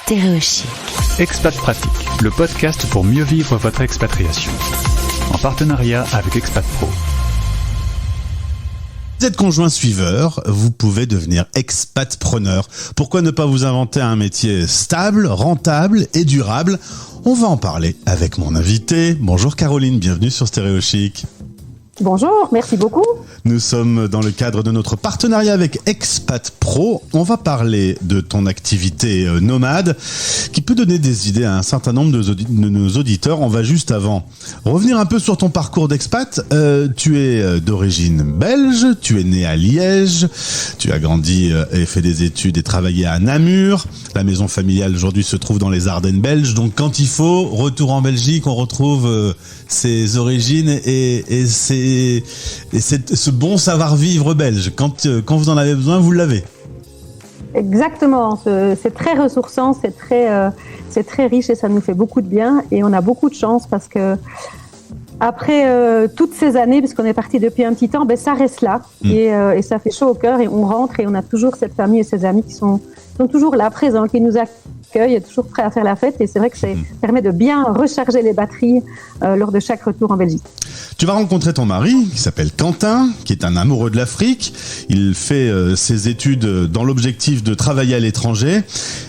Stéréochic. Expat Pratique, le podcast pour mieux vivre votre expatriation. En partenariat avec Expat Pro. Vous êtes conjoint suiveur, vous pouvez devenir expatpreneur. Pourquoi ne pas vous inventer un métier stable, rentable et durable ? On va en parler avec mon invité. Bonjour Caroline, bienvenue sur Stéréochic. Bonjour, merci beaucoup. Nous sommes dans le cadre de notre partenariat avec Expat Pro. On va parler de ton activité nomade qui peut donner des idées à un certain nombre de nos auditeurs. On va juste avant revenir un peu sur ton parcours d'expat. Tu es d'origine belge, tu es né à Liège, tu as grandi et fait des études et travaillé à Namur. La maison familiale aujourd'hui se trouve dans les Ardennes belges. Donc quand il faut, retour en Belgique, on retrouve ses origines et ce bon savoir-vivre belge. Quand vous en avez besoin, vous l'avez. Exactement. C'est très ressourçant, c'est très riche et ça nous fait beaucoup de bien. Et on a beaucoup de chance parce que après toutes ces années, puisqu'on est parti depuis un petit temps, ça reste là. Et ça fait chaud au cœur et on rentre et on a toujours cette famille et ces amis qui sont toujours là, présents, qui nous accueillent, toujours prêts à faire la fête. Et c'est vrai que ça permet de bien recharger les batteries lors de chaque retour en Belgique. Tu vas rencontrer ton mari, qui s'appelle Quentin, qui est un amoureux de l'Afrique. Il fait ses études dans l'objectif de travailler à l'étranger.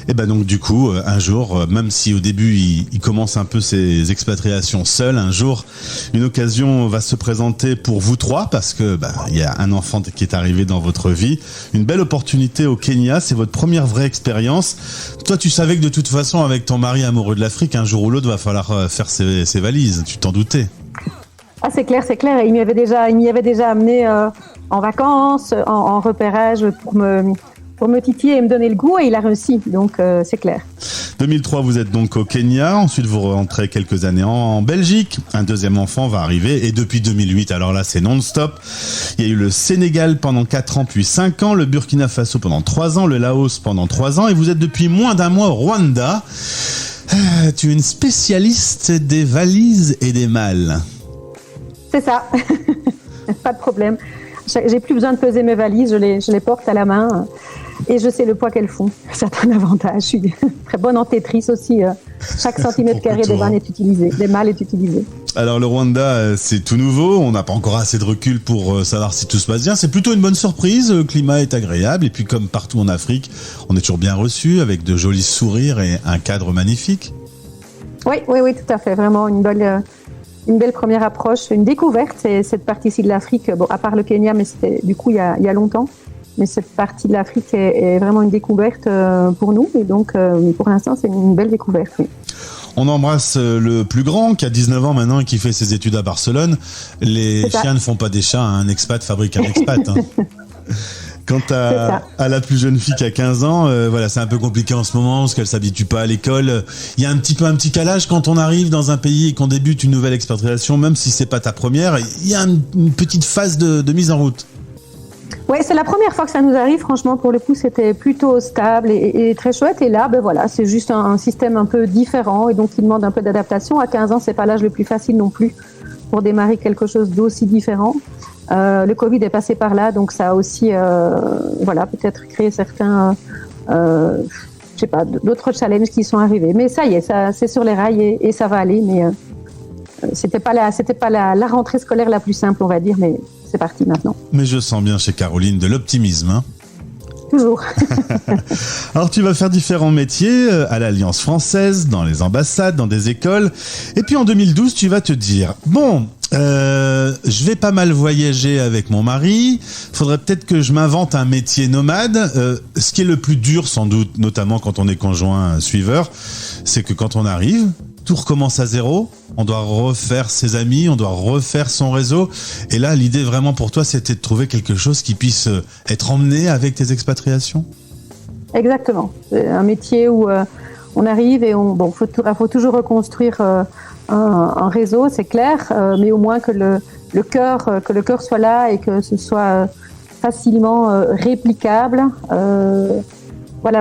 Et donc du coup, un jour, même si au début il commence un peu ses expatriations seul, un jour, une occasion va se présenter pour vous trois parce que il y a un enfant qui est arrivé dans votre vie. Une belle opportunité au Kenya, c'est votre première vraie expérience. Toi, tu savais que de toute façon, avec ton mari amoureux de l'Afrique, un jour ou l'autre, va falloir faire ses valises. Tu t'en doutais. Ah, c'est clair. Il m'y avait déjà amené en vacances, en repérage pour me titiller et me donner le goût, et il a réussi. Donc, c'est clair. 2003, vous êtes donc au Kenya. Ensuite, vous rentrez quelques années en Belgique. Un deuxième enfant va arriver. Et depuis 2008, alors là, c'est non-stop. Il y a eu le Sénégal pendant 4 ans, puis 5 ans. Le Burkina Faso pendant 3 ans. Le Laos pendant 3 ans. Et vous êtes depuis moins d'un mois au Rwanda. Tu es une spécialiste des valises et des malles. C'est ça. Pas de problème. J'ai plus besoin de peser mes valises. Je les porte à la main. Et je sais le poids qu'elles font. C'est un avantage. Je suis très bonne en Tetris aussi. Chaque centimètre carré des malles est utilisé. Alors le Rwanda, c'est tout nouveau. On n'a pas encore assez de recul pour savoir si tout se passe bien. C'est plutôt une bonne surprise. Le climat est agréable. Et puis comme partout en Afrique, on est toujours bien reçu avec de jolis sourires et un cadre magnifique. Oui, tout à fait. Vraiment une belle première approche, une découverte. C'est cette partie-ci de l'Afrique. Bon, à part le Kenya, mais c'était du coup il y a longtemps. Mais cette partie de l'Afrique est vraiment une découverte pour nous. Et donc, pour l'instant, c'est une belle découverte. Oui. On embrasse le plus grand, qui a 19 ans maintenant et qui fait ses études à Barcelone. Les chiens ne font pas des chats, un expat fabrique un expat. Quant à la plus jeune fille qui a 15 ans, c'est un peu compliqué en ce moment parce qu'elle s'habitue pas à l'école. Il y a un petit calage quand on arrive dans un pays et qu'on débute une nouvelle expatriation, même si c'est pas ta première. Il y a une petite phase de mise en route. Ouais, c'est la première fois que ça nous arrive. Franchement, pour le coup, c'était plutôt stable et très chouette. Et là, c'est juste un système un peu différent et donc qui demande un peu d'adaptation. À 15 ans, c'est pas l'âge le plus facile non plus pour démarrer quelque chose d'aussi différent. Le Covid est passé par là, donc ça a aussi, peut-être créé certains, d'autres challenges qui sont arrivés. Mais ça y est, c'est sur les rails et ça va aller. Mais c'était pas la rentrée scolaire la plus simple, on va dire, mais c'est parti maintenant. Mais je sens bien chez Caroline de l'optimisme, hein. Toujours. Alors tu vas faire différents métiers à l'Alliance française, dans les ambassades, dans des écoles. Et puis en 2012, tu vas te dire, je vais pas mal voyager avec mon mari. Faudrait peut-être que je m'invente un métier nomade. Ce qui est le plus dur sans doute, notamment quand on est conjoint suiveur, c'est que quand on arrive, tout recommence à zéro. On doit refaire ses amis, on doit refaire son réseau. Et là, l'idée vraiment pour toi, c'était de trouver quelque chose qui puisse être emmené avec tes expatriations. Exactement. C'est un métier où on arrive et faut toujours reconstruire un réseau, c'est clair, mais au moins que le cœur soit là et que ce soit facilement réplicable.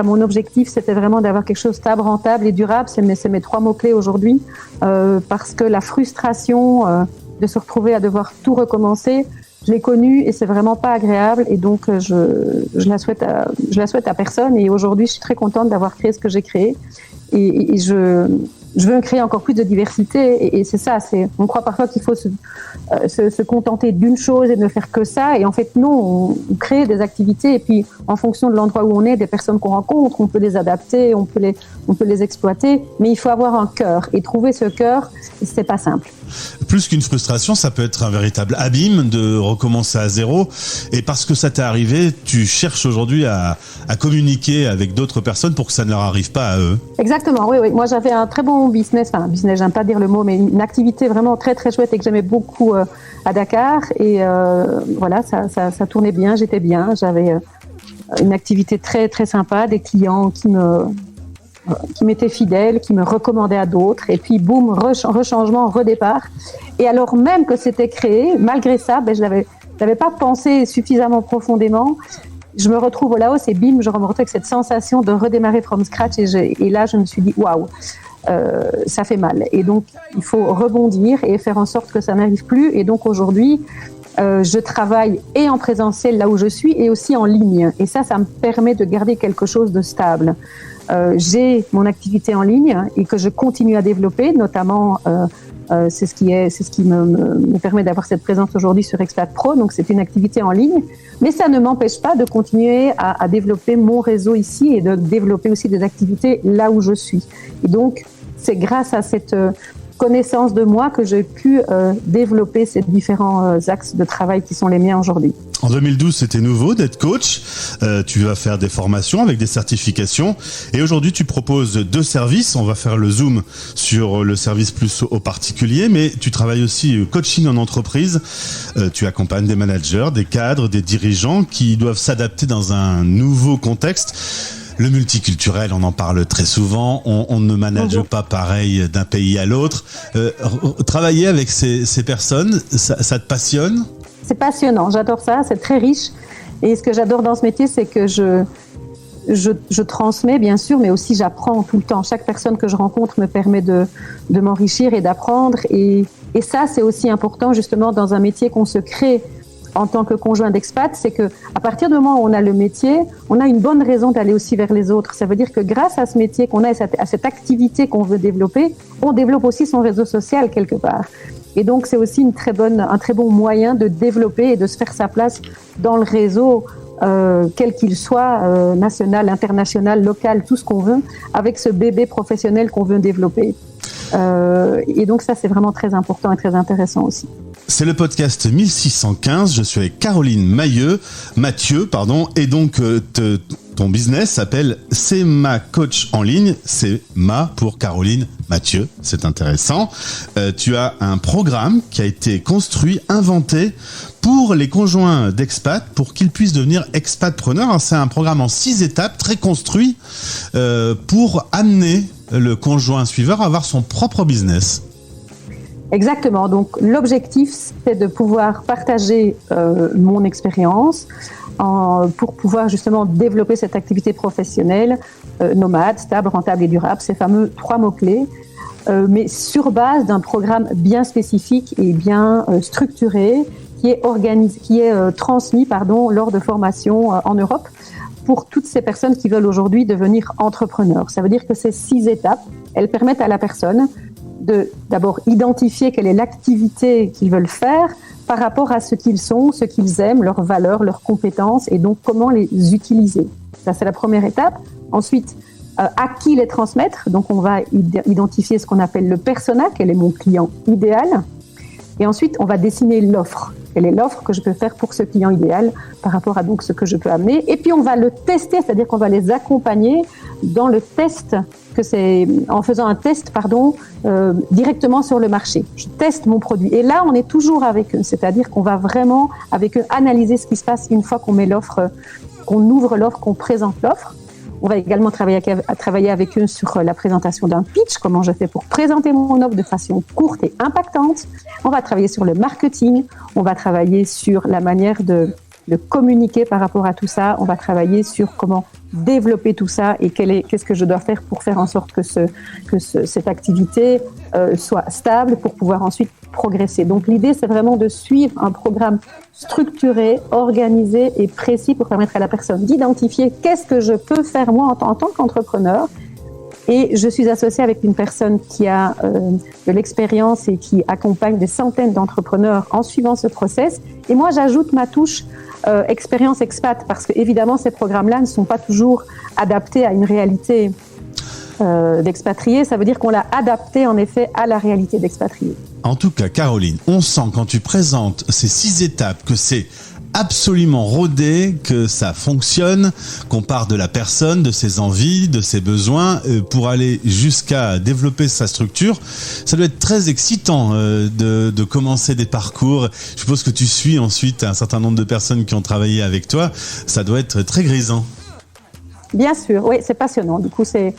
Mon objectif, c'était vraiment d'avoir quelque chose de stable, rentable et durable. C'est mes 3 mots-clés aujourd'hui, parce que la frustration de se retrouver à devoir tout recommencer, je l'ai connue et c'est vraiment pas agréable. Et donc, je la souhaite à personne. Et aujourd'hui, je suis très contente d'avoir créé ce que j'ai créé. Et je veux créer encore plus de diversité. Et c'est ça. On croit parfois qu'il faut se contenter d'une chose et ne faire que ça. Et en fait, non, on crée des activités. Et puis, en fonction de l'endroit où on est, des personnes qu'on rencontre, on peut les adapter, on peut les exploiter. Mais il faut avoir un cœur. Et trouver ce cœur, c'est pas simple. Plus qu'une frustration, ça peut être un véritable abîme de recommencer à zéro. Et parce que ça t'est arrivé, tu cherches aujourd'hui à communiquer avec d'autres personnes pour que ça ne leur arrive pas à eux. Exactement, oui. Moi, j'avais un très bon business, j'aime pas dire le mot, mais une activité vraiment très, très chouette et que j'aimais beaucoup à Dakar. Et voilà, ça tournait bien, j'étais bien. J'avais une activité très, très sympa, des clients qui m'étaient fidèles, qui me recommandaient à d'autres. Et puis, boum, rechangement, redépart. Et alors même que c'était créé, malgré ça, je l'avais pas pensé suffisamment profondément. Je me retrouve au Laos et bim, je me retrouve avec cette sensation de redémarrer from scratch. Et là, je me suis dit, waouh, ça fait mal. Et donc, il faut rebondir et faire en sorte que ça n'arrive plus. Et donc, aujourd'hui, je travaille et en présentiel là où je suis et aussi en ligne. Et ça me permet de garder quelque chose de stable. J'ai mon activité en ligne et que je continue à développer, notamment c'est ce qui me permet d'avoir cette présence aujourd'hui sur Expat Pro. Donc c'est une activité en ligne, mais ça ne m'empêche pas de continuer à développer mon réseau ici et de développer aussi des activités là où je suis. Et donc c'est grâce à cette connaissance de moi que j'ai pu développer ces différents axes de travail qui sont les miens aujourd'hui. En 2012, c'était nouveau d'être coach. Tu vas faire des formations avec des certifications. Et aujourd'hui, tu proposes 2 services. On va faire le zoom sur le service plus aux particuliers, mais tu travailles aussi coaching en entreprise. Tu accompagnes des managers, des cadres, des dirigeants qui doivent s'adapter dans un nouveau contexte. Le multiculturel, on en parle très souvent. On ne manage pas pareil d'un pays à l'autre. Travailler avec ces personnes, ça te passionne ? C'est passionnant, j'adore ça, c'est très riche. Et ce que j'adore dans ce métier, c'est que je transmets, bien sûr, mais aussi j'apprends tout le temps. Chaque personne que je rencontre me permet de m'enrichir et d'apprendre. Et ça, c'est aussi important, justement, dans un métier qu'on se crée en tant que conjoint d'expat, c'est que à partir du moment où on a le métier, on a une bonne raison d'aller aussi vers les autres. Ça veut dire que grâce à ce métier qu'on a, à cette activité qu'on veut développer, on développe aussi son réseau social quelque part. Et donc, c'est aussi un très bon moyen de développer et de se faire sa place dans le réseau, quel qu'il soit, national, international, local, tout ce qu'on veut, avec ce bébé professionnel qu'on veut développer. Et donc, ça, c'est vraiment très important et très intéressant aussi. C'est le podcast 1615. Je suis avec Caroline Mathieu, et donc ton business s'appelle C'est ma coach en ligne. C'est ma pour Caroline Mathieu. C'est intéressant. Tu as un programme qui a été construit, inventé pour les conjoints d'expat, pour qu'ils puissent devenir expatpreneurs. Alors, c'est un programme en 6 étapes, très construit, pour amener le conjoint suiveur à avoir son propre business. Exactement. Donc, l'objectif, c'est de pouvoir partager mon expérience pour pouvoir justement développer cette activité professionnelle nomade, stable, rentable et durable, ces fameux 3 mots-clés, mais sur base d'un programme bien spécifique et bien structuré qui est transmis lors de formations en Europe pour toutes ces personnes qui veulent aujourd'hui devenir entrepreneurs. Ça veut dire que ces 6 étapes, elles permettent à la personne de d'abord identifier quelle est l'activité qu'ils veulent faire par rapport à ce qu'ils sont, ce qu'ils aiment, leurs valeurs, leurs compétences et donc comment les utiliser. Ça, c'est la première étape. Ensuite, à qui les transmettre. Donc, on va identifier ce qu'on appelle le persona, quel est mon client idéal. Et ensuite, on va dessiner l'offre. Quelle est l'offre que je peux faire pour ce client idéal par rapport à donc ce que je peux amener. Et puis, on va le tester, c'est-à-dire qu'on va les accompagner dans le test, en faisant un test, directement sur le marché. Je teste mon produit. Et là, on est toujours avec eux. C'est-à-dire qu'on va vraiment, avec eux, analyser ce qui se passe une fois qu'on met l'offre, qu'on ouvre l'offre, qu'on présente l'offre. On va également travailler avec eux sur la présentation d'un pitch, comment je fais pour présenter mon offre de façon courte et impactante. On va travailler sur le marketing, on va travailler sur la manière de de communiquer par rapport à tout ça. On va travailler sur comment développer tout ça et qu'est-ce que je dois faire pour faire en sorte que cette activité soit stable pour pouvoir ensuite progresser. Donc l'idée, c'est vraiment de suivre un programme structuré, organisé et précis pour permettre à la personne d'identifier qu'est-ce que je peux faire moi en tant qu'entrepreneur. Et je suis associée avec une personne qui a de l'expérience et qui accompagne des centaines d'entrepreneurs en suivant ce process. Et moi, j'ajoute ma touche expérience expat parce que évidemment, ces programmes-là ne sont pas toujours adaptés à une réalité d'expatriés. Ça veut dire qu'on l'a adapté en effet à la réalité d'expatriés. En tout cas, Caroline, on sent quand tu présentes ces 6 étapes que c'est absolument rodé, que ça fonctionne, qu'on part de la personne, de ses envies, de ses besoins, pour aller jusqu'à développer sa structure. Ça doit être très excitant de commencer des parcours. Je suppose que tu suis ensuite un certain nombre de personnes qui ont travaillé avec toi. Ça doit être très grisant. Bien sûr, oui, c'est passionnant. Du coup, je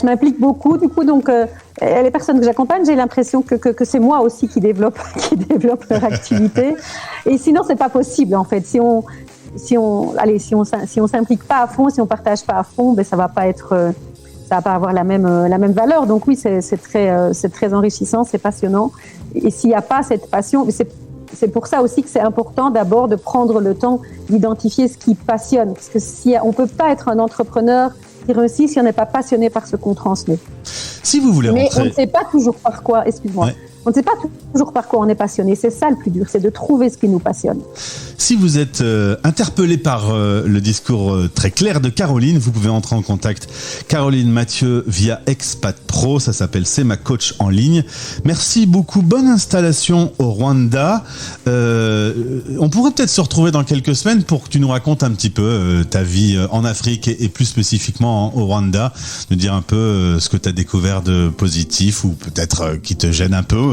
m'implique beaucoup. Du coup, donc, les personnes que j'accompagne, j'ai l'impression que c'est moi aussi qui développe leur activité. Et sinon, c'est pas possible en fait. Si on s'implique pas à fond, si on partage pas à fond, ben ça va pas avoir la même valeur. Donc oui, c'est très enrichissant, c'est passionnant. Et s'il n'y a pas cette passion, c'est pour ça aussi que c'est important d'abord de prendre le temps d'identifier ce qui passionne. Parce que on peut pas être un entrepreneur qui réussit si on n'est pas passionné par ce qu'on transmet. Si vous voulez rentrer... Mais on ne sait pas toujours par quoi, excuse-moi. Ouais. On ne sait pas toujours par quoi on est passionné. C'est ça le plus dur, c'est de trouver ce qui nous passionne. Si vous êtes interpellé par le discours très clair de Caroline, vous pouvez entrer en contact Caroline Mathieu via Expat Pro, ça s'appelle C'est ma coach en ligne. Merci beaucoup, bonne installation au Rwanda. On pourrait peut-être se retrouver dans quelques semaines pour que tu nous racontes un petit peu ta vie en Afrique et plus spécifiquement au Rwanda, nous dire un peu ce que tu as découvert de positif ou peut-être qui te gêne un peu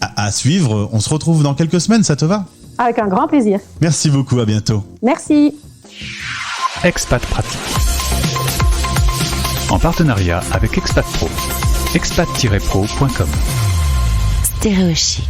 à suivre. On se retrouve dans quelques semaines, ça te va ? Avec un grand plaisir. Merci beaucoup, à bientôt. Merci. Expat Pratique. En partenariat avec Expat Pro. expat-pro.com. Stéréo Chic.